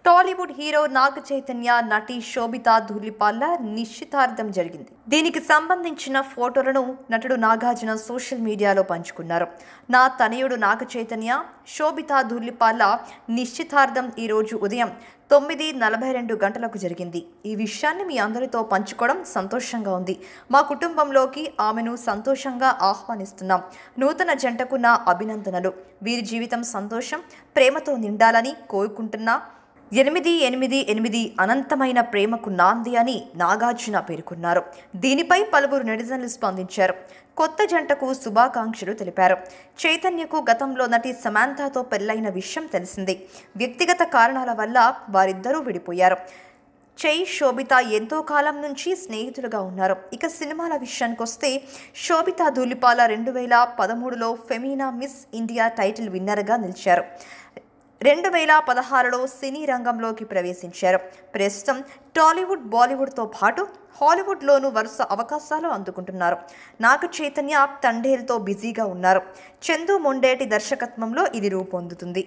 Tollywood hero Naga Chaitanya, నటి శోభితా ధూళిపాళ్ల నిశ్చితార్థం జరిగింది. దీనికి సంబంధించిన ఫోటోలను నటుడు నాగార్జున సోషల్ మీడియాలో పంచుకున్నారు. నా తనయుడు నాగ చైతన్య, శోభితా ధూళిపాళ్ల నిశ్చితార్థం ఈరోజు ఉదయం 9:42 గంటలకు జరిగింది. ఈ విషయాన్ని మీ అందరితో పంచుకోవడం సంతోషంగా ఉంది. మా కుటుంబంలోకి ఆమెను సంతోషంగా ఆహ్వానిస్తున్నాం. నూతన జంటకు నా అభినందనలు. వీరి జీవితం సంతోషం, ప్రేమతో నిండాలని కోరుకుంటున్నా. 888 అనంతమైన ప్రేమకు నాంది అని నాగార్జున పేర్కొన్నారు. దీనిపై పలువురు నెటిజన్లు స్పందించారు. కొత్త జంటకు శుభాకాంక్షలు తెలిపారు. చైతన్యకు గతంలో నటి సమాంతాతో పెళ్లైన విషయం తెలిసిందే. వ్యక్తిగత కారణాల వల్ల వారిద్దరూ విడిపోయారు. శోభిత ఎంతో కాలం నుంచి స్నేహితులుగా ఉన్నారు. ఇక సినిమాల విషయానికి వస్తే శోభితా ధూళిపాల 2013లో ఫెమినా మిస్ ఇండియా టైటిల్ విన్నర్గా నిలిచారు. 2016లో సినీ రంగంలోకి ప్రవేశించారు. ప్రస్తుతం టాలీవుడ్, బాలీవుడ్తో పాటు హాలీవుడ్లోనూ వరుస అవకాశాలు అందుకుంటున్నారు. నాగ చైతన్య తండేల్తో బిజీగా ఉన్నారు. చందు మొండేటి దర్శకత్వంలో ఇది రూపొందుతుంది.